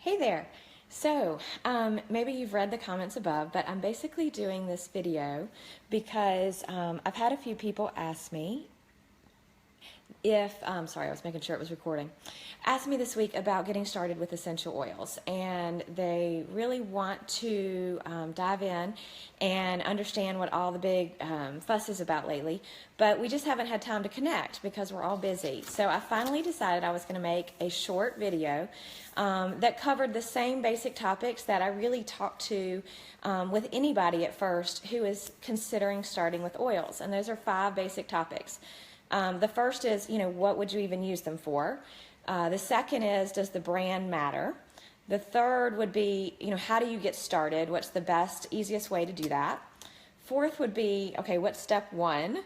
Hey there. So, maybe you've read the comments above, but I'm basically doing this video because I've had a few people ask me if, sorry, I was making sure it was recording, asked me this week about getting started with essential oils, and they really want to dive in and understand what all the big fuss is about lately, but we just haven't had time to connect because we're all busy. So I finally decided I was going to make a short video that covered the same basic topics that I really talk to with anybody at first who is considering starting with oils, and those are 5 basic topics. The first is, what would you even use them for? The second is, does the brand matter? The third would be, how do you get started? What's the best, easiest way to do that? Fourth would be, okay, what's step 1?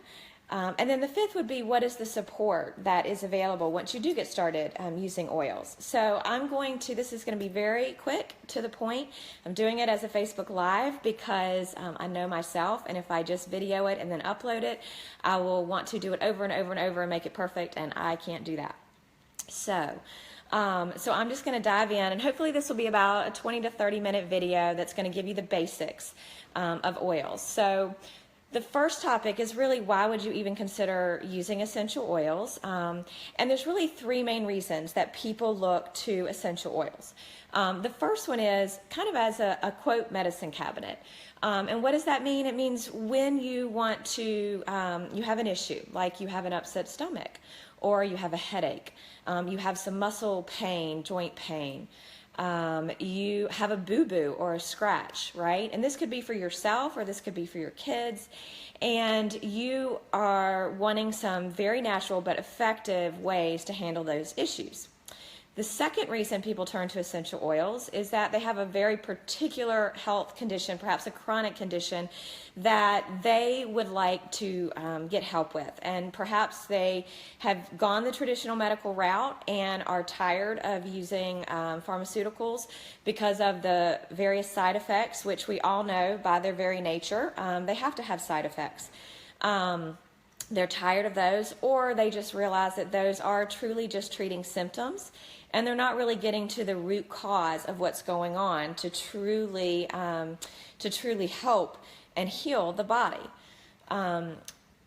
And then the fifth would be, what is the support that is available once you do get started using oils? So this is going to be very quick, to the point. I'm doing it as a Facebook Live because I know myself, and if I just video it and then upload it, I will want to do it over and over and over and make it perfect, and I can't do that. So I'm just going to dive in, and hopefully this will be about a 20 to 30 minute video that's going to give you the basics of oils. So the first topic is really, why would you even consider using essential oils? And there's really 3 main reasons that people look to essential oils. The first one is kind of as a quote medicine cabinet. And what does that mean? It means when you want to, you have an issue, like you have an upset stomach, or you have a headache, you have some muscle pain, joint pain, you have a boo-boo or a scratch, right? And this could be for yourself, or this could be for your kids, and you are wanting some very natural but effective ways to handle those issues. The second reason people turn to essential oils is that they have a very particular health condition, perhaps a chronic condition, that they would like to get help with. And perhaps they have gone the traditional medical route and are tired of using pharmaceuticals because of the various side effects, which we all know by their very nature, they have to have side effects. They're tired of those, or they just realize that those are truly just treating symptoms, and they're not really getting to the root cause of what's going on to truly help and heal the body.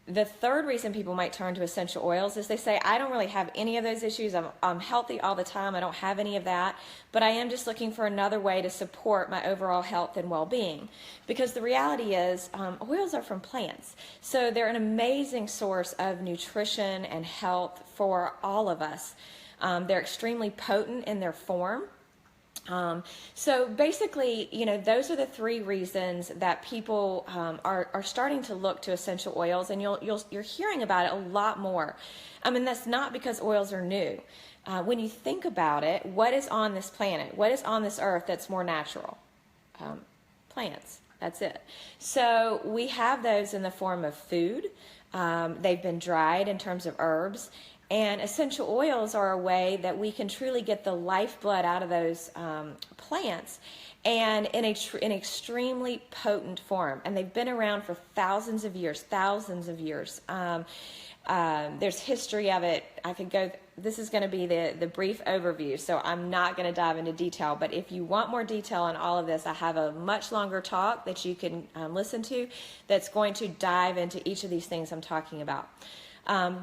The third reason people might turn to essential oils is they say, I don't really have any of those issues. I'm healthy all the time. I don't have any of that, but I am just looking for another way to support my overall health and well-being. Because the reality is, oils are from plants. So they're an amazing source of nutrition and health for all of us. They're extremely potent in their form. So basically, those are the 3 reasons that people are starting to look to essential oils, and you're hearing about it a lot more. I mean, that's not because oils are new. When you think about it, what is on this planet? What is on this earth that's more natural? Plants. That's it. So we have those in the form of food. They've been dried in terms of herbs. And essential oils are a way that we can truly get the lifeblood out of those plants, and in an extremely potent form. And they've been around for thousands of years. There's history of it. I could go. This is going to be the brief overview, so I'm not going to dive into detail. But if you want more detail on all of this, I have a much longer talk that you can listen to that's going to dive into each of these things I'm talking about.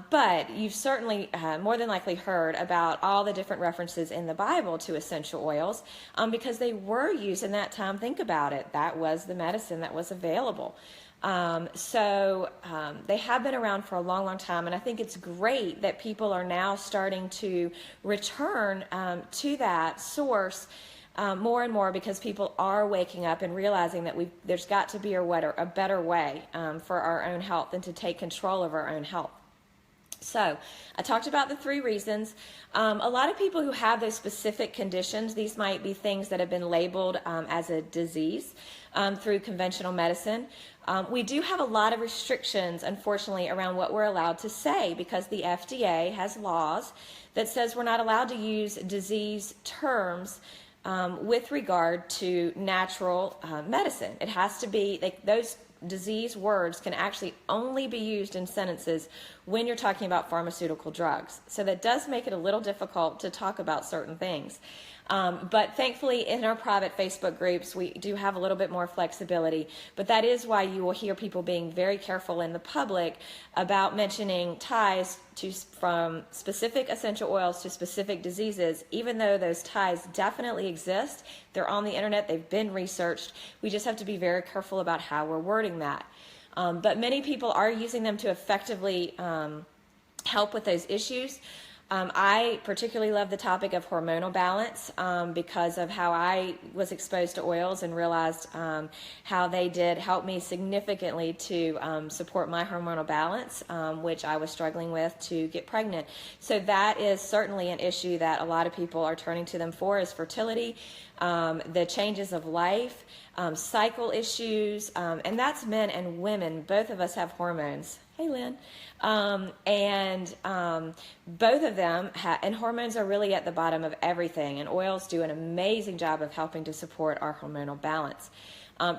But you've certainly more than likely heard about all the different references in the Bible to essential oils because they were used in that time. Think about it. That was the medicine that was available. So they have been around for a long, long time, and I think it's great that people are now starting to return to that source more and more, because people are waking up and realizing that there's got to be a better way for our own health and to take control of our own health. So I talked about the 3 reasons. A lot of people who have those specific conditions, these might be things that have been labeled as a disease through conventional medicine. We do have a lot of restrictions, unfortunately, around what we're allowed to say, because the FDA has laws that says we're not allowed to use disease terms with regard to natural medicine. It has to be, those disease words can actually only be used in sentences when you're talking about pharmaceutical drugs. So that does make it a little difficult to talk about certain things. But thankfully in our private Facebook groups, we do have a little bit more flexibility. But that is why you will hear people being very careful in the public about mentioning ties from specific essential oils to specific diseases, even though those ties definitely exist. They're on the internet, they've been researched. We just have to be very careful about how we're wording that. But many people are using them to effectively help with those issues. I particularly love the topic of hormonal balance because of how I was exposed to oils and realized how they did help me significantly to support my hormonal balance, which I was struggling with to get pregnant. So that is certainly an issue that a lot of people are turning to them for, is fertility, the changes of life, cycle issues, and that's men and women. Both of us have hormones. Hey, Lynn. Both of them, and hormones are really at the bottom of everything, and oils do an amazing job of helping to support our hormonal balance.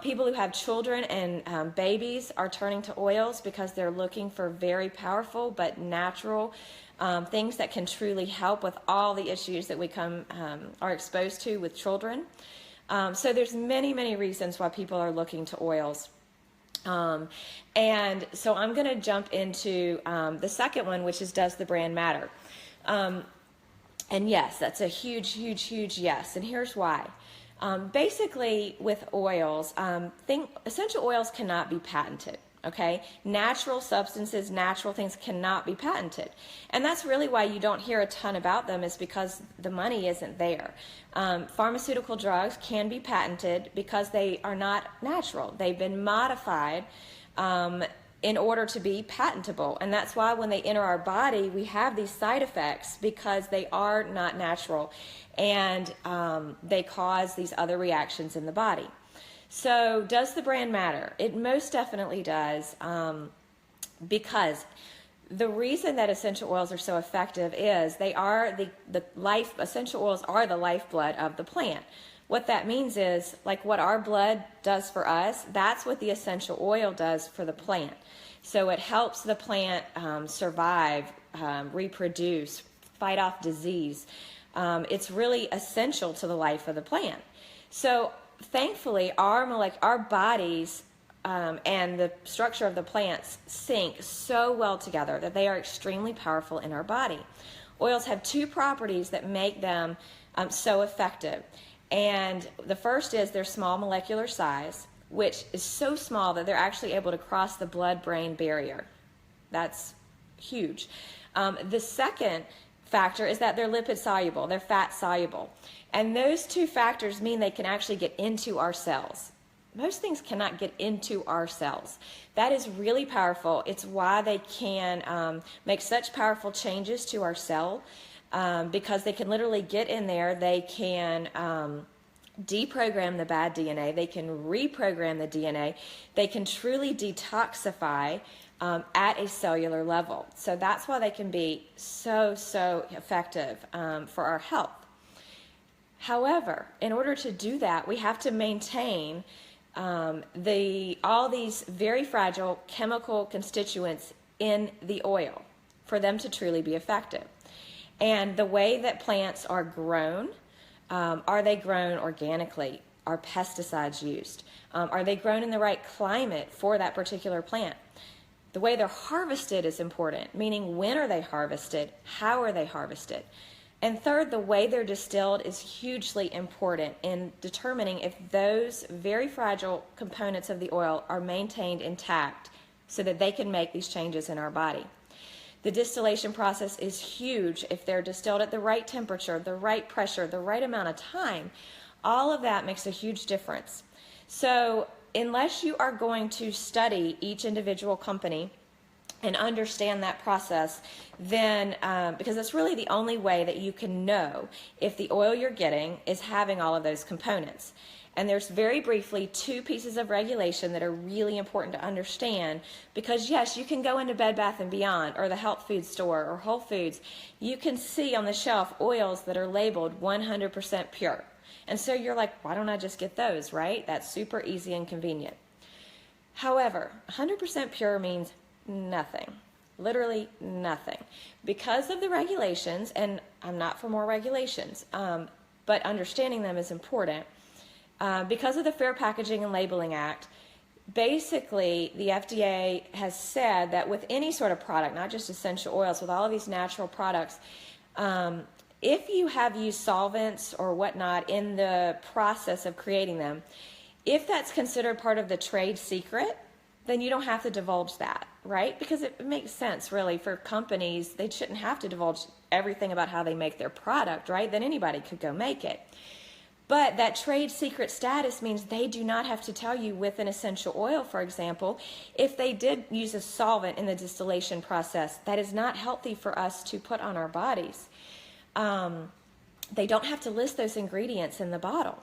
People who have children and babies are turning to oils because they're looking for very powerful but natural things that can truly help with all the issues that we are exposed to with children. So there's many, many reasons why people are looking to oils. And so I'm going to jump into the second one, which is, does the brand matter? And yes, that's a huge, huge, huge yes. And here's why. Basically, with oils, essential oils cannot be patented. Okay, natural substances, natural things cannot be patented. And that's really why you don't hear a ton about them, is because the money isn't there. Pharmaceutical drugs can be patented because they are not natural. They've been modified in order to be patentable. And that's why when they enter our body, we have these side effects, because they are not natural, and they cause these other reactions in the body. So does the brand matter? It most definitely does, because the reason that essential oils are so effective is they are essential oils are the lifeblood of the plant. What that means is, like what our blood does for us, that's what the essential oil does for the plant. So it helps the plant survive, reproduce, fight off disease. It's really essential to the life of the plant. So thankfully, our bodies and the structure of the plants sync so well together that they are extremely powerful in our body. Oils have two properties that make them so effective. And the first is their small molecular size, which is so small that they're actually able to cross the blood-brain barrier. That's huge. The second factor is that they're lipid soluble, they're fat soluble. And those two factors mean they can actually get into our cells. Most things cannot get into our cells. That is really powerful. It's why they can make such powerful changes to our cell, because they can literally get in there. They can deprogram the bad DNA. They can reprogram the DNA. They can truly detoxify at a cellular level. So that's why they can be so effective for our health. However, in order to do that, we have to maintain all these very fragile chemical constituents in the oil for them to truly be effective. And the way that plants are grown, are they grown organically? Are pesticides used? Are they grown in the right climate for that particular plant? The way they're harvested is important, meaning when are they harvested? How are they harvested? And third, the way they're distilled is hugely important in determining if those very fragile components of the oil are maintained intact so that they can make these changes in our body. The distillation process is huge. If they're distilled at the right temperature, the right pressure, the right amount of time, all of that makes a huge difference. So unless you are going to study each individual company and understand that process, then because that's really the only way that you can know if the oil you're getting is having all of those components. And there's very briefly two pieces of regulation that are really important to understand, because yes, you can go into Bed Bath & Beyond or the health food store or Whole Foods. You can see on the shelf oils that are labeled 100% pure. And so you're like, why don't I just get those, right? That's super easy and convenient. However, 100% pure means nothing. Literally nothing. Because of the regulations, and I'm not for more regulations, but understanding them is important. Because of the Fair Packaging and Labeling Act, basically the FDA has said that with any sort of product, not just essential oils, with all of these natural products, if you have used solvents or whatnot in the process of creating them, if that's considered part of the trade secret, then you don't have to divulge that, right? Because it makes sense, really, for companies. They shouldn't have to divulge everything about how they make their product, right? Then anybody could go make it. But that trade secret status means they do not have to tell you with an essential oil, for example, if they did use a solvent in the distillation process that is not healthy for us to put on our bodies. They don't have to list those ingredients in the bottle.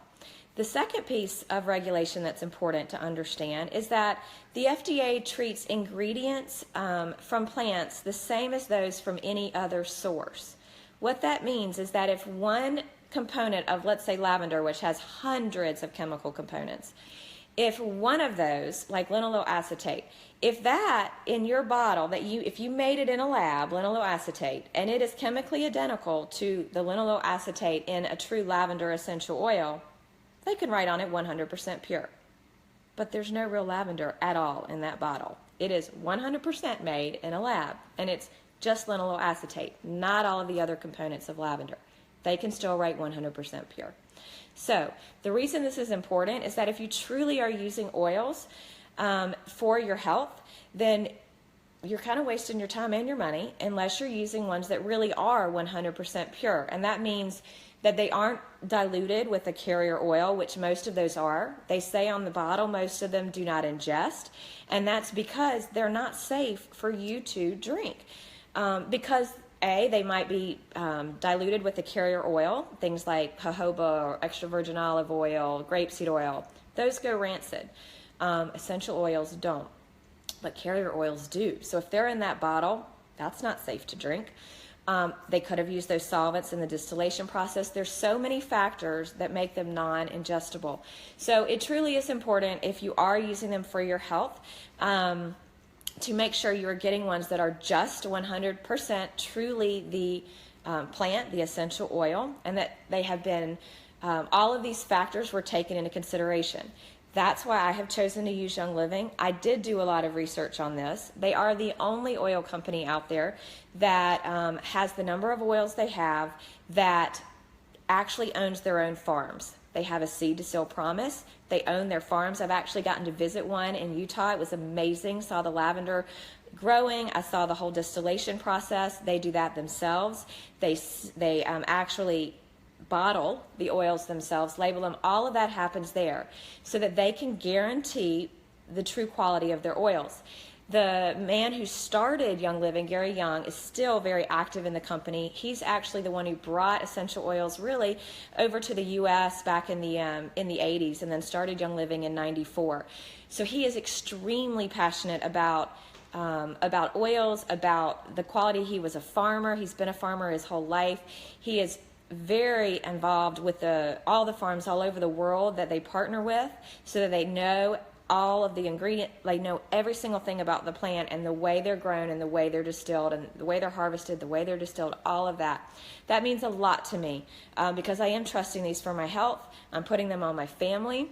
The second piece of regulation that's important to understand is that the FDA treats ingredients from plants the same as those from any other source. What that means is that if one component of, let's say, lavender, which has hundreds of chemical components, if one of those, like linalool acetate, if that in your bottle, if you made it in a lab, linalool acetate, and it is chemically identical to the linalool acetate in a true lavender essential oil, they can write on it 100% pure. But there's no real lavender at all in that bottle. It is 100% made in a lab, and it's just linalool acetate, not all of the other components of lavender. They can still write 100% pure. So the reason this is important is that if you truly are using oils for your health, then you're kind of wasting your time and your money unless you're using ones that really are 100% pure. And that means that they aren't diluted with a carrier oil, which most of those are. They say on the bottle most of them do not ingest, and that's because they're not safe for you to drink. Because they might be diluted with a carrier oil, things like jojoba or extra virgin olive oil, grapeseed oil. Those go rancid. Essential oils don't, but carrier oils do. So if they're in that bottle, that's not safe to drink. They could have used those solvents in the distillation process. There's so many factors that make them non-ingestible. So it truly is important, if you are using them for your health, to make sure you are getting ones that are just 100% truly the plant, the essential oil, and that they have been, all of these factors were taken into consideration. That's why I have chosen to use Young Living. I did do a lot of research on this. They are the only oil company out there that has the number of oils they have that actually owns their own farms. They have a seed to sale promise. They own their farms. I've actually gotten to visit one in Utah. It was amazing. Saw the lavender growing. I saw the whole distillation process. They do that themselves. They actually bottle the oils themselves, label them. All of that happens there so that they can guarantee the true quality of their oils. The man who started Young Living, Gary Young, is still very active in the company. He's actually the one who brought essential oils really over to the U.S. back in the 80s, and then started Young Living in '94. So he is extremely passionate about oils, about the quality. He was a farmer. He's been a farmer his whole life. He is very involved with all the farms all over the world that they partner with, so that they know all of the ingredient, they know every single thing about the plant and the way they're grown and the way they're distilled and the way they're harvested, the way they're distilled, all of that. That means a lot to me because I am trusting these for my health. I'm putting them on my family,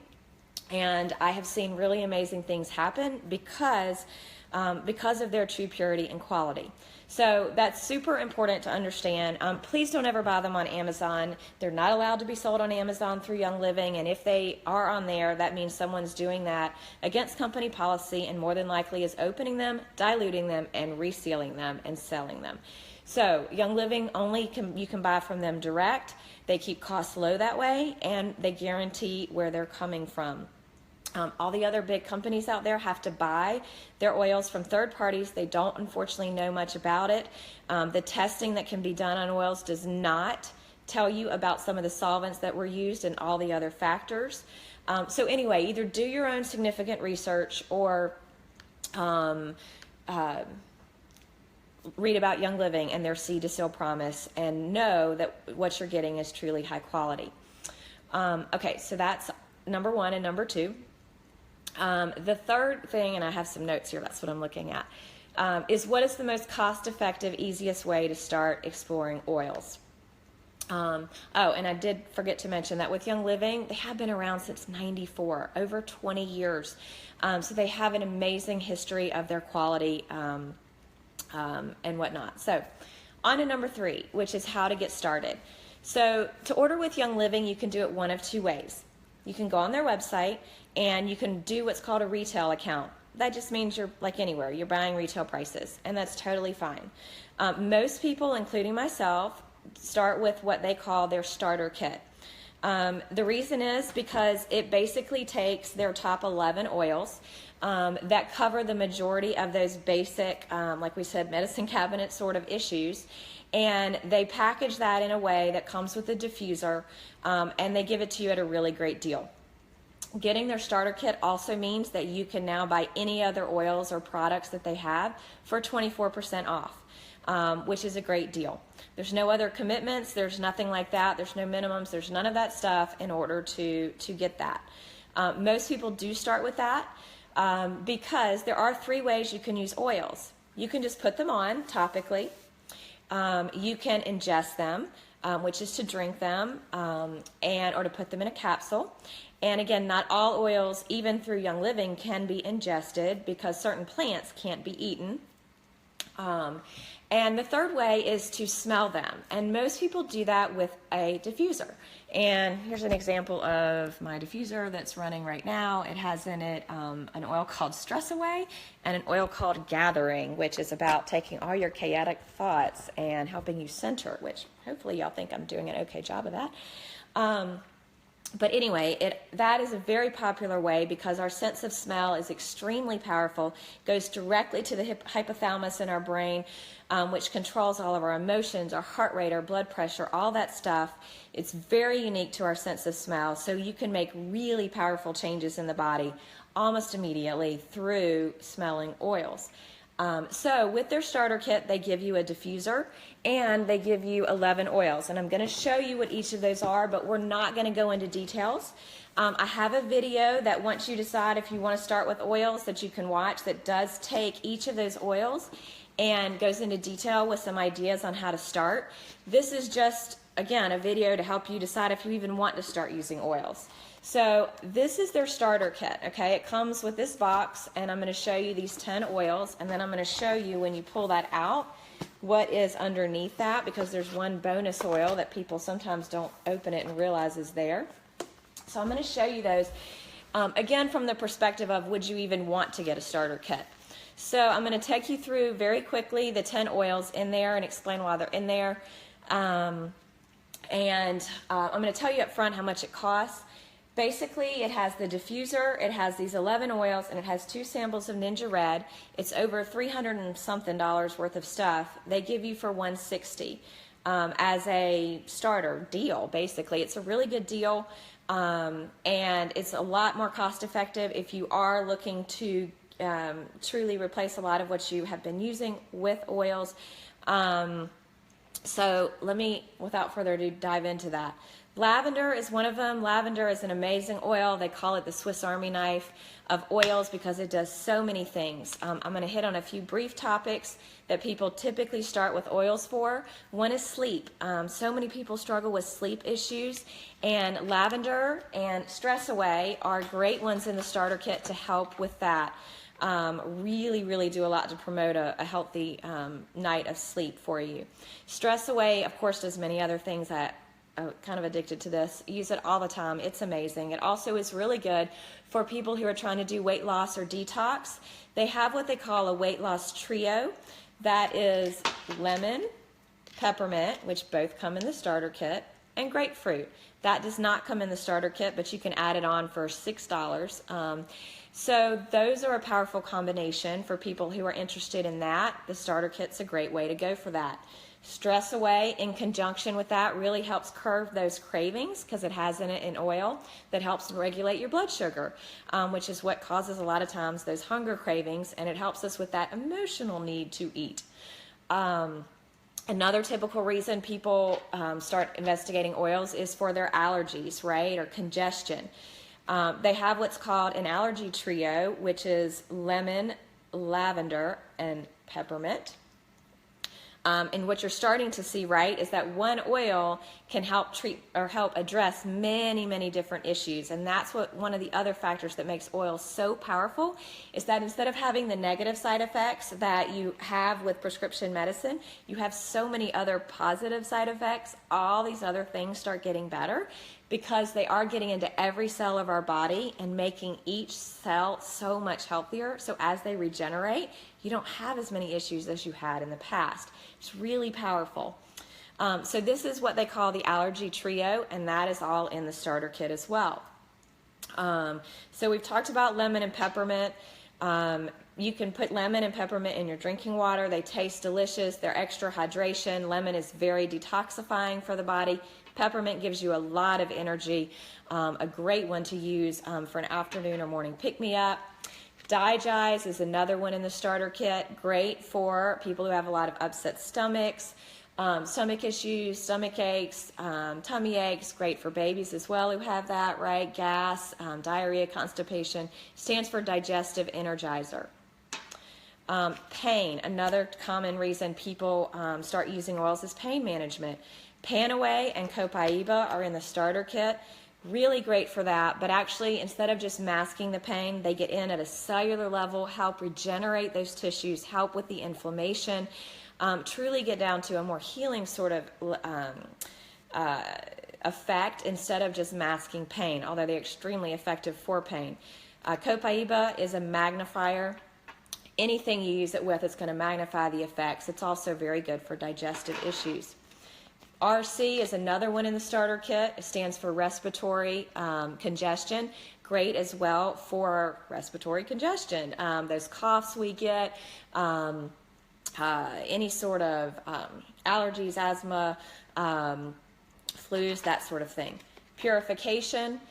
and I have seen really amazing things happen because of their true purity and quality. So that's super important to understand. Please don't ever buy them on Amazon. They're not allowed to be sold on Amazon through Young Living, and if they are on there, that means someone's doing that against company policy, and more than likely is opening them, diluting them, and resealing them and selling them. So Young Living you can buy from them direct. They keep costs low that way, and they guarantee where they're coming from. All the other big companies out there have to buy their oils from third parties. They don't, unfortunately, know much about it. The testing that can be done on oils does not tell you about some of the solvents that were used and all the other factors. So anyway, either do your own significant research or read about Young Living and their seed to sale promise and know that what you're getting is truly high quality. Okay, so that's number one and number two. The third thing, and I have some notes here, that's what I'm looking at. is what is the most cost-effective, easiest way to start exploring oils? Oh, and I did forget to mention that with Young Living, they have been around since '94, over 20 years. So they have an amazing history of their quality and whatnot. So on to number 3, which is how to get started. So to order with Young Living, you can do it one of 2 ways. You can go on their website and you can do what's called a retail account. That just means you're like anywhere, you're buying retail prices, and that's totally fine. Most people, including myself, start with what they call their starter kit. The reason is because it basically takes their top 11 oils that cover the majority of those basic, like we said, medicine cabinet sort of issues, and they package that in a way that comes with a diffuser, and they give it to you at a really great deal. Getting their starter kit also means that you can now buy any other oils or products that they have for 24% off, which is a great deal. There's no other commitments, there's nothing like that, there's no minimums, there's none of that stuff in order to get that. Most people do start with that because there are 3 ways you can use oils. You can just put them on topically, you can ingest them, which is to drink them, or to put them in a capsule. And again, not all oils, even through Young Living, can be ingested because certain plants can't be eaten. And the third way is to smell them. And most people do that with a diffuser. And here's an example of my diffuser that's running right now. It has in it an oil called Stress Away and an oil called Gathering, which is about taking all your chaotic thoughts and helping you center, which hopefully y'all think I'm doing an okay job of that. But anyway, that is a very popular way because our sense of smell is extremely powerful, goes directly to the hypothalamus in our brain, which controls all of our emotions, our heart rate, our blood pressure, all that stuff. It's very unique to our sense of smell, so you can make really powerful changes in the body almost immediately through smelling oils. So with their starter kit, they give you a diffuser and they give you 11 oils. And I'm going to show you what each of those are, but we're not going to go into details. I have a video that once you decide if you want to start with oils that you can watch that does take each of those oils and goes into detail with some ideas on how to start. This is just, again, a video to help you decide if you even want to start using oils. So this is their starter kit, okay? It comes with this box, and I'm going to show you these 10 oils, and then I'm going to show you when you pull that out what is underneath that, because there's one bonus oil that people sometimes don't open it and realize is there. So I'm going to show you those, again, from the perspective of would you even want to get a starter kit. So I'm going to take you through very quickly the 10 oils in there and explain why they're in there. I'm going to tell you up front how much it costs. Basically, it has the diffuser, it has these 11 oils, and it has 2 samples of Ninja Red. It's over $300 and something worth of stuff. They give you for $160 as a starter deal, basically. It's a really good deal, and it's a lot more cost effective if you are looking to truly replace a lot of what you have been using with oils. So let me, without further ado, dive into that. Lavender is one of them. Lavender is an amazing oil. They call it the Swiss Army knife of oils because it does so many things. I'm going to hit on a few brief topics that people typically start with oils for. One is sleep. So many people struggle with sleep issues, and lavender and Stress Away are great ones in the starter kit to help with that. Really do a lot to promote a healthy night of sleep for you. Stress Away, of course, does many other things that I'm kind of addicted to this. Use it all the time. It's amazing. It also is really good for people who are trying to do weight loss or detox. They have what they call a weight loss trio. That is lemon, peppermint, which both come in the starter kit, and grapefruit. That does not come in the starter kit, but you can add it on for $6. So those are a powerful combination for people who are interested in that. The starter kit's a great way to go for that. Stress Away in conjunction with that really helps curb those cravings because it has in it an oil that helps regulate your blood sugar, which is what causes a lot of times those hunger cravings, and it helps us with that emotional need to eat. Another typical reason people start investigating oils is for their allergies, right, or congestion. They have what's called an Allergy Trio, which is lemon, lavender, and peppermint. And what you're starting to see, right, is that one oil can help treat or help address many, many different issues. And that's what one of the other factors that makes oil so powerful is that instead of having the negative side effects that you have with prescription medicine, you have so many other positive side effects. All these other things start getting better because they are getting into every cell of our body and making each cell so much healthier. So as they regenerate, you don't have as many issues as you had in the past. It's really powerful. So this is what they call the Allergy Trio, and that is all in the starter kit as well. So we've talked about lemon and peppermint. You can put lemon and peppermint in your drinking water. They taste delicious. They're extra hydration. Lemon is very detoxifying for the body. Peppermint gives you a lot of energy. A great one to use for an afternoon or morning pick-me-up. Digest is another one in the starter kit. Great for people who have a lot of upset stomachs, stomach issues, stomach aches, tummy aches. Great for babies as well who have that, right? Gas, diarrhea, constipation. Stands for digestive energizer. Pain, another common reason people start using oils is pain management. Panaway and Copaiba are in the starter kit. Really great for that, but actually instead of just masking the pain, they get in at a cellular level, help regenerate those tissues, help with the inflammation, truly get down to a more healing sort of effect instead of just masking pain, although they're extremely effective for pain. Copaiba is a magnifier. Anything you use it with is going to magnify the effects. It's also very good for digestive issues. RC is another one in the starter kit. It stands for respiratory congestion. Great as well for respiratory congestion. Those coughs we get, any sort of allergies, asthma, flus, that sort of thing. Purification.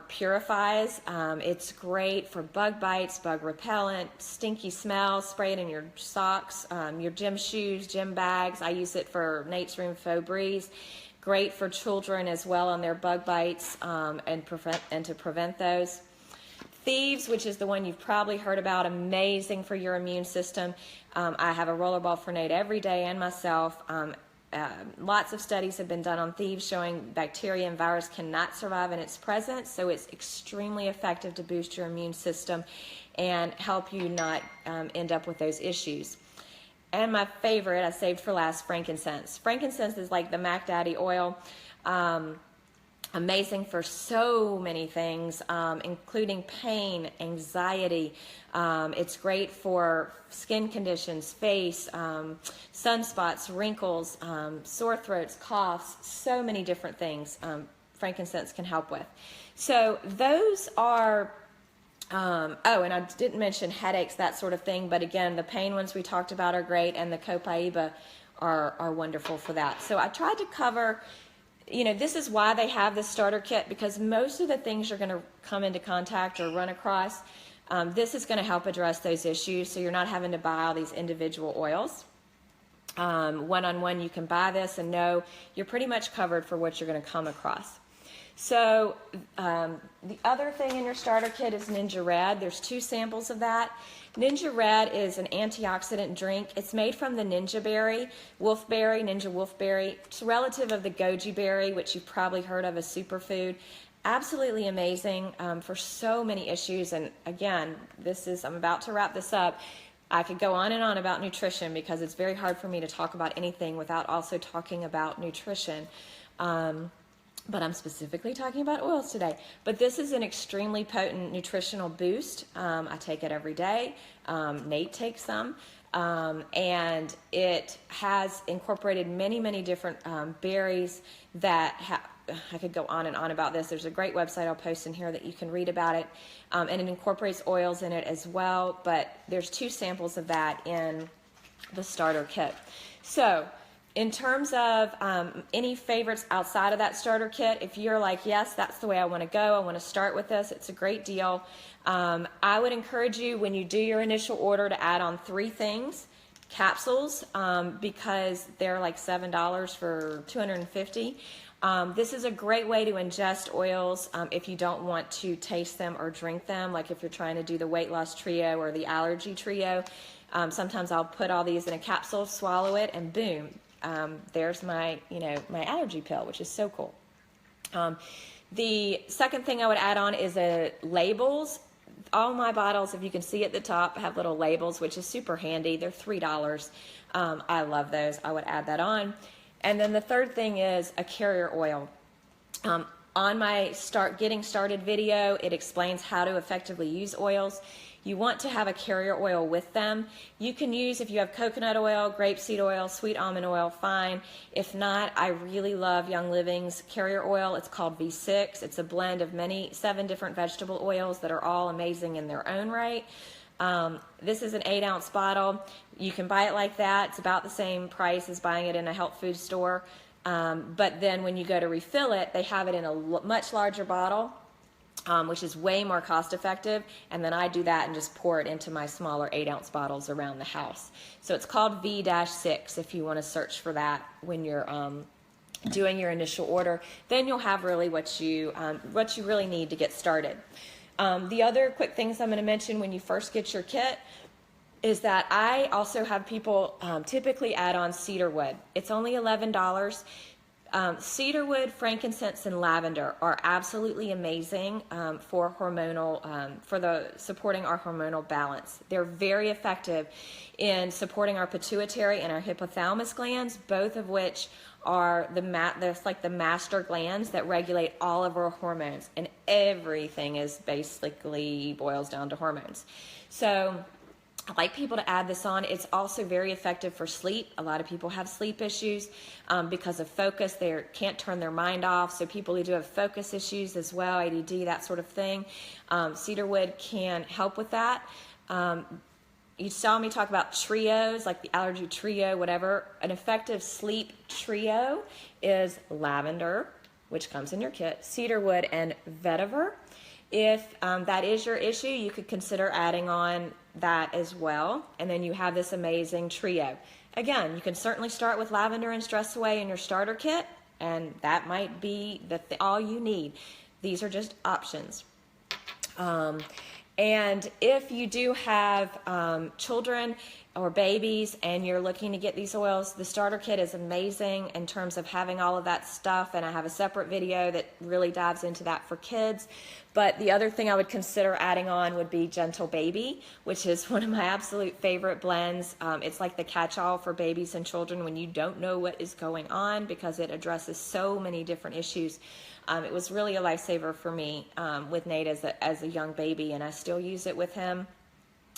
Purifies. It's great for bug bites, bug repellent, stinky smells. Spray it in your socks, your gym shoes, gym bags. I use it for Nate's Room Faux Breeze. Great for children as well on their bug bites and to prevent those. Thieves, which is the one you've probably heard about, amazing for your immune system. I have a rollerball for Nate every day and myself. Lots of studies have been done on thieves showing bacteria and virus cannot survive in its presence, so it's extremely effective to boost your immune system and help you not end up with those issues. And my favorite, I saved for last, frankincense. Frankincense is like the Mac Daddy oil. Amazing for so many things, including pain, anxiety. It's great for skin conditions, face, sunspots, wrinkles, sore throats, coughs, so many different things frankincense can help with. So those are, oh, and I didn't mention headaches, that sort of thing, but again, the pain ones we talked about are great, and the Copaiba are wonderful for that. So I tried to cover, you know, this is why they have this starter kit, because most of the things you're going to come into contact or run across, this is going to help address those issues, so you're not having to buy all these individual oils. One-on-one, you can buy this and know you're pretty much covered for what you're going to come across. So the other thing in your starter kit is Ninja Red. There's 2 samples of that. Ninja Red is an antioxidant drink. It's made from the ninja berry, ninja wolfberry. It's a relative of the goji berry, which you've probably heard of as superfood. Absolutely amazing for so many issues. And again, I'm about to wrap this up. I could go on and on about nutrition because it's very hard for me to talk about anything without also talking about nutrition. But I'm specifically talking about oils today. But this is an extremely potent nutritional boost. I take it every day. Nate takes some. And it has incorporated many, many different berries that I could go on and on about this. There's a great website I'll post in here that you can read about it. And it incorporates oils in it as well. But there's 2 samples of that in the starter kit. So in terms of any favorites outside of that starter kit, if you're like, yes, that's the way I want to go, I want to start with this, it's a great deal. I would encourage you, when you do your initial order, to add on 3 things. Capsules, because they're like $7 for 250. This is a great way to ingest oils if you don't want to taste them or drink them, like if you're trying to do the weight loss trio or the allergy trio. Sometimes I'll put all these in a capsule, swallow it, and boom, there's my, my allergy pill, which is so cool. The second thing I would add on is labels. All my bottles, if you can see at the top, have little labels, which is super handy. They're $3. I love those. I would add that on. And then the third thing is a carrier oil. On my getting started video, it explains how to effectively use oils. You want to have a carrier oil with them. You can use, if you have coconut oil, grapeseed oil, sweet almond oil, fine. If not, I really love Young Living's carrier oil. It's called V6. It's a blend of 7 different vegetable oils that are all amazing in their own right. This is an 8-ounce bottle. You can buy it like that. It's about the same price as buying it in a health food store. But then when you go to refill it, they have it in a much larger bottle. Which is way more cost effective, and then I do that and just pour it into my smaller 8-ounce bottles around the house. So it's called V-6 if you want to search for that when you're doing your initial order. Then you'll have really what you really need to get started. The other quick things I'm going to mention when you first get your kit is that I also have people typically add on cedarwood. It's only $11. Cedarwood, frankincense, and lavender are absolutely amazing for supporting our hormonal balance. They're very effective in supporting our pituitary and our hypothalamus glands, both of which are the master glands that regulate all of our hormones, and everything is basically boils down to hormones. So I like people to add this on. It's also very effective for sleep. A lot of people have sleep issues because of focus. They can't turn their mind off. So people who do have focus issues as well, ADD, that sort of thing, cedarwood can help with that. You saw me talk about trios, like the Allergy Trio, whatever. An effective sleep trio is lavender, which comes in your kit, cedarwood, and vetiver. If that is your issue, you could consider adding on that as well, and then you have this amazing trio. Again, you can certainly start with lavender and stress away in your starter kit, and that might be all you need. These are just options. And if you do have children or babies and you're looking to get these oils, the starter kit is amazing in terms of having all of that stuff, and I have a separate video that really dives into that for kids. But the other thing I would consider adding on would be Gentle Baby, which is one of my absolute favorite blends. It's like the catch-all for babies and children when you don't know what is going on, because it addresses so many different issues. It was really a lifesaver for me with Nate as a young baby, and I still use it with him.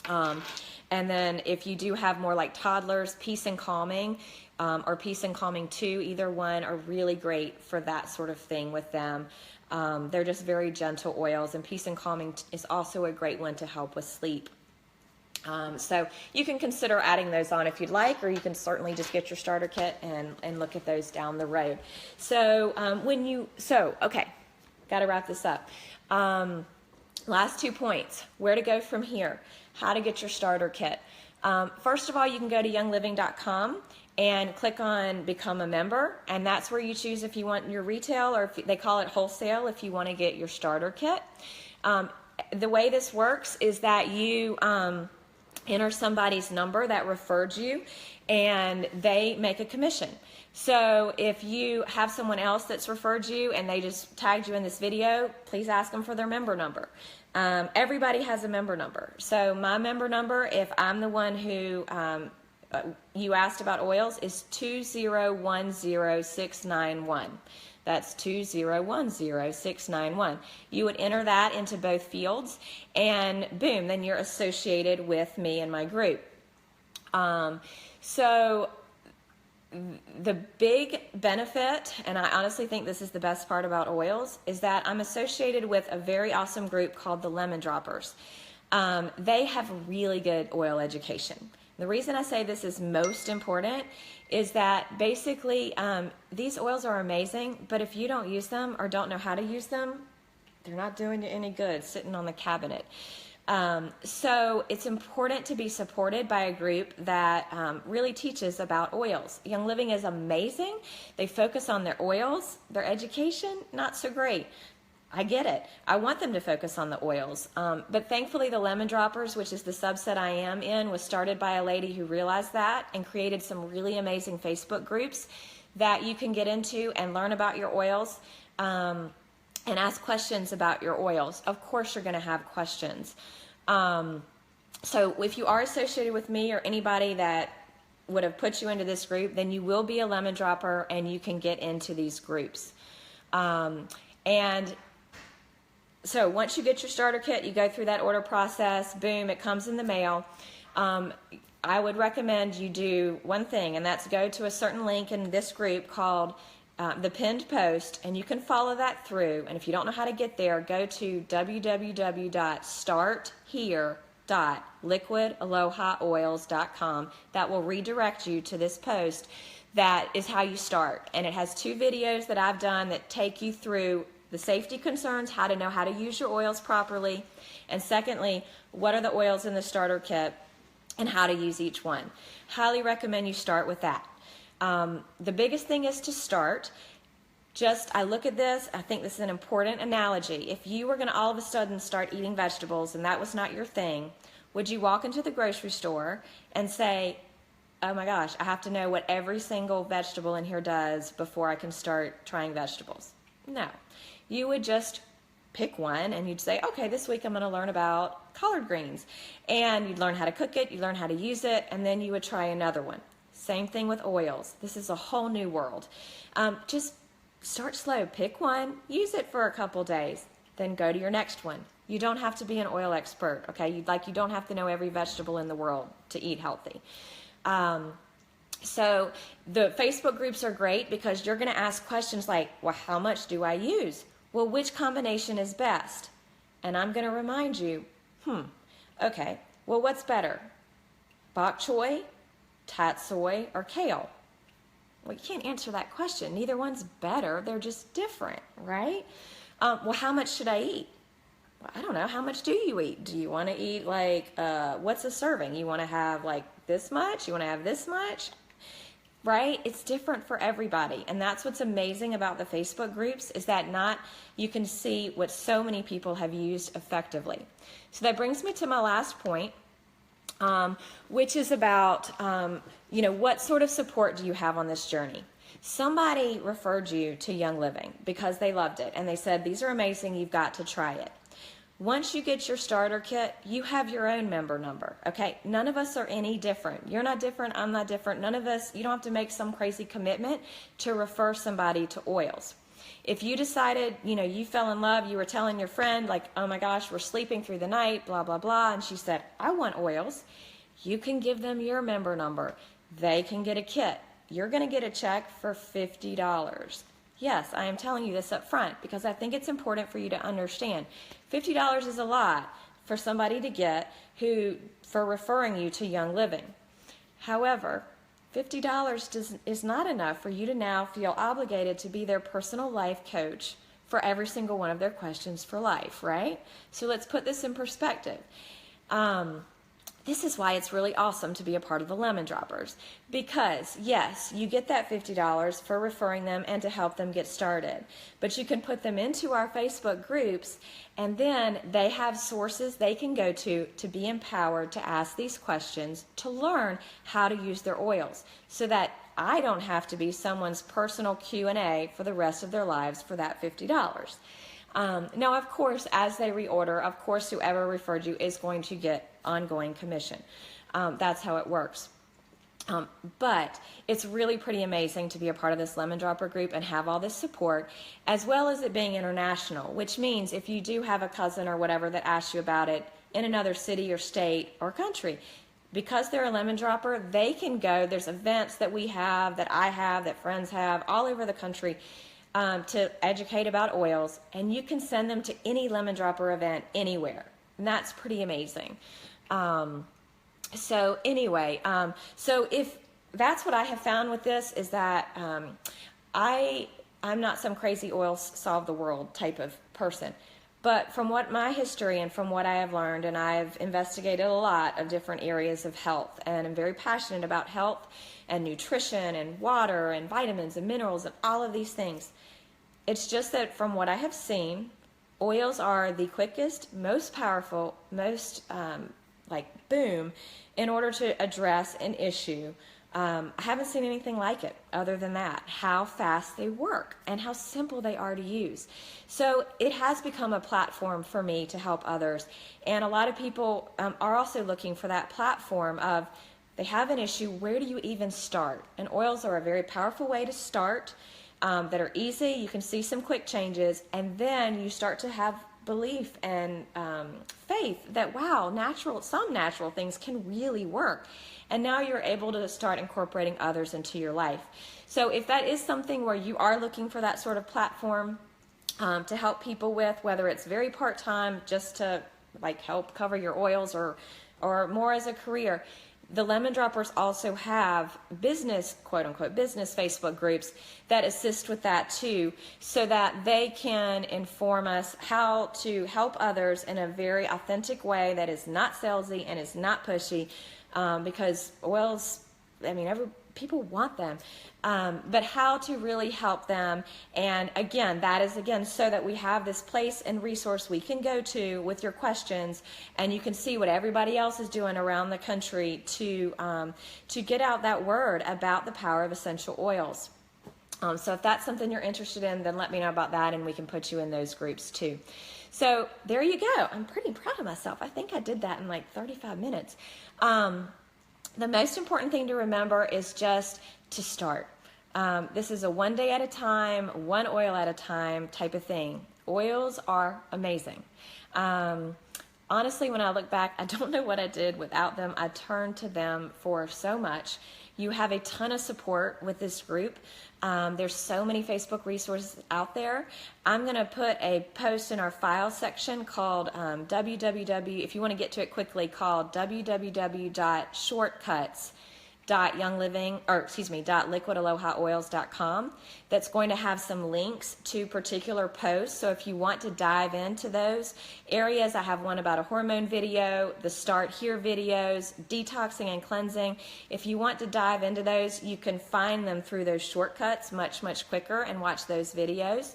And then if you do have more like toddlers, Peace and Calming or Peace and Calming 2, either one are really great for that sort of thing with them. They're just very gentle oils, and Peace and Calming is also a great one to help with sleep. So you can consider adding those on if you'd like, or you can certainly just get your starter kit and look at those down the road. So okay, got to wrap this up. Last 2 points, where to go from here, how to get your starter kit. First of all, you can go to youngliving.com and click on Become a Member, and that's where you choose if you want your retail, or if they call it wholesale if you want to get your starter kit. The way this works is that you enter somebody's number that referred you, and they make a commission. So if you have someone else that's referred you and they just tagged you in this video, please ask them for their member number. Everybody has a member number. So my member number, if I'm the one who you asked about oils, is 2010691. That's 2010691. You would enter that into both fields, and boom, then you're associated with me and my group. So the big benefit, and I honestly think this is the best part about oils, is that I'm associated with a very awesome group called the Lemon Droppers. They have really good oil education. The reason I say this is most important is that basically these oils are amazing, but if you don't use them or don't know how to use them, they're not doing you any good sitting on the cabinet. So it's important to be supported by a group that really teaches about oils. Young Living is amazing. They focus on their oils. Their education, not so great. I get it. I want them to focus on the oils. But thankfully the Lemon Droppers, which is the subset I am in, was started by a lady who realized that and created some really amazing Facebook groups that you can get into and learn about your oils and ask questions about your oils. Of course you're going to have questions. So if you are associated with me or anybody that would have put you into this group, then you will be a lemon dropper and you can get into these groups. And so once you get your starter kit, you go through that order process, boom, it comes in the mail. I would recommend you do one thing, and that's go to a certain link in this group called the pinned post, and you can follow that through. And if you don't know how to get there, go to www.starthere.liquidalohaoils.com. That will redirect you to this post. That is how you start. And it has 2 videos that I've done that take you through the safety concerns, how to know how to use your oils properly, and secondly, what are the oils in the starter kit and how to use each one. Highly recommend you start with that. The biggest thing is to start. I look at this, I think this is an important analogy. If you were going to all of a sudden start eating vegetables and that was not your thing, would you walk into the grocery store and say, oh my gosh, I have to know what every single vegetable in here does before I can start trying vegetables? No. You would just pick one and you'd say, okay, this week I'm going to learn about collard greens. And you'd learn how to cook it, you'd learn how to use it, and then you would try another one. Same thing with oils. This is a whole new world. Just start slow. Pick one, use it for a couple days, then go to your next one. You don't have to be an oil expert, okay? You don't have to know every vegetable in the world to eat healthy. So the Facebook groups are great because you're going to ask questions like, well, how much do I use? Well, which combination is best? And I'm going to remind you, okay, well, what's better? Bok choy, tatsoi, or kale? Well, you can't answer that question. Neither one's better. They're just different, right? Well, how much should I eat? Well, I don't know. How much do you eat? Do you want to eat what's a serving? You want to have this much? You want to have this much? Right? It's different for everybody. And that's what's amazing about the Facebook groups is that you can see what so many people have used effectively. So that brings me to my last point, which is about, what sort of support do you have on this journey? Somebody referred you to Young Living because they loved it and they said, these are amazing, you've got to try it. Once you get your starter kit, you have your own member number, okay? None of us are any different. You're not different, I'm not different. None of us, you don't have to make some crazy commitment to refer somebody to oils. If you decided, you fell in love, you were telling your friend, oh my gosh, we're sleeping through the night, blah, blah, blah, and she said, I want oils, you can give them your member number. They can get a kit. You're going to get a check for $50. Yes, I am telling you this up front because I think it's important for you to understand. $50 is a lot for somebody to get for referring you to Young Living. However, $50 is not enough for you to now feel obligated to be their personal life coach for every single one of their questions for life, right? So let's put this in perspective. This is why it's really awesome to be a part of the Lemon Droppers because, yes, you get that $50 for referring them and to help them get started, but you can put them into our Facebook groups and then they have sources they can go to be empowered to ask these questions to learn how to use their oils so that I don't have to be someone's personal Q&A for the rest of their lives for that $50. Now, of course, as they reorder, of course, whoever referred you is going to get ongoing commission. That's how it works. But it's really pretty amazing to be a part of this Lemon Dropper group and have all this support, as well as it being international, which means if you do have a cousin or whatever that asks you about it in another city or state or country, because they're a Lemon Dropper, they can go. There's events that we have, that I have, that friends have all over the country to educate about oils, and you can send them to any Lemon Dropper event anywhere. And that's pretty amazing. So anyway, so if that's what I have found with this is that I'm not some crazy oils solve the world type of person. But from what my history and from what I have learned, and I've investigated a lot of different areas of health, and I'm very passionate about health and nutrition and water and vitamins and minerals and all of these things. It's just that from what I have seen, Oils are the quickest, most powerful, most boom in order to address an issue. I haven't seen anything like it other than that, how fast they work and how simple they are to use. So it has become a platform for me to help others. And a lot of people are also looking for that platform of, they have an issue, where do you even start? And oils are a very powerful way to start, that are easy. You can see some quick changes, and then you start to have belief and faith that, wow, some natural things can really work. And now you're able to start incorporating others into your life. So if that is something where you are looking for that sort of platform to help people with, whether it's very part-time, just to help cover your oils, or more as a career, the Lemon Droppers also have business, quote unquote, business Facebook groups that assist with that too, so that they can inform us how to help others in a very authentic way that is not salesy and is not pushy, because oils, people want them, but how to really help them. And again, that is so that we have this place and resource we can go to with your questions, and you can see what everybody else is doing around the country to get out that word about the power of essential oils. So if that's something you're interested in, then let me know about that, and we can put you in those groups too. So there you go. I'm pretty proud of myself. I think I did that in 35 minutes. The most important thing to remember is just to start. This is a one day at a time, one oil at a time type of thing. Oils are amazing. Honestly, when I look back, I don't know what I did without them. I turned to them for so much. You have a ton of support with this group. There's so many Facebook resources out there. I'm going to put a post in our files section called if you want to get to it quickly, called www.liquidalohaoils.com. That's going to have some links to particular posts. So if you want to dive into those areas, I have one about a hormone video, the Start Here videos, detoxing and cleansing. If you want to dive into those, you can find them through those shortcuts much, much quicker and watch those videos.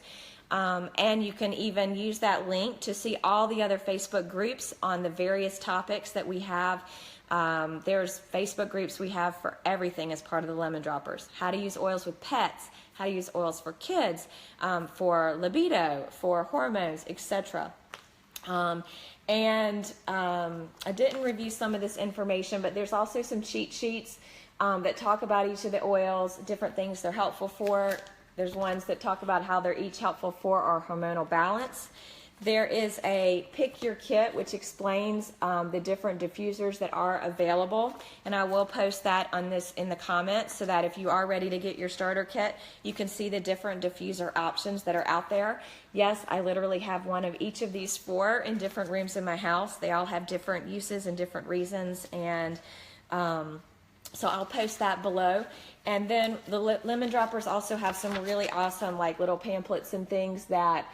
And you can even use that link to see all the other Facebook groups on the various topics that we have. There's Facebook groups we have for everything as part of the Lemon Droppers. How to use oils with pets, how to use oils for kids, for libido, for hormones, etc. I didn't review some of this information, but there's also some cheat sheets that talk about each of the oils, different things they're helpful for. There's ones that talk about how they're each helpful for our hormonal balance. There is a pick your kit, which explains the different diffusers that are available, and I will post that in the comments, so that if you are ready to get your starter kit, you can see the different diffuser options that are out there. Yes, I literally have one of each of these 4 in different rooms in my house. They all have different uses and different reasons, and so I'll post that below. And then the Lemon Droppers also have some really awesome little pamphlets and things that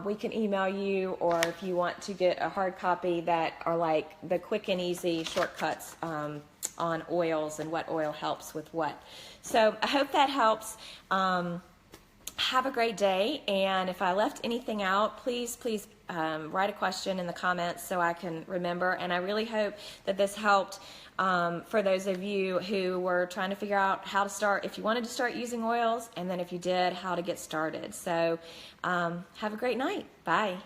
we can email you, or if you want to get a hard copy, that are the quick and easy shortcuts on oils and what oil helps with what. So I hope that helps. Have a great day, and if I left anything out, please write a question in the comments so I can remember. And I really hope that this helped for those of you who were trying to figure out how to start, if you wanted to start using oils, and then if you did, how to get started. So have a great night. Bye.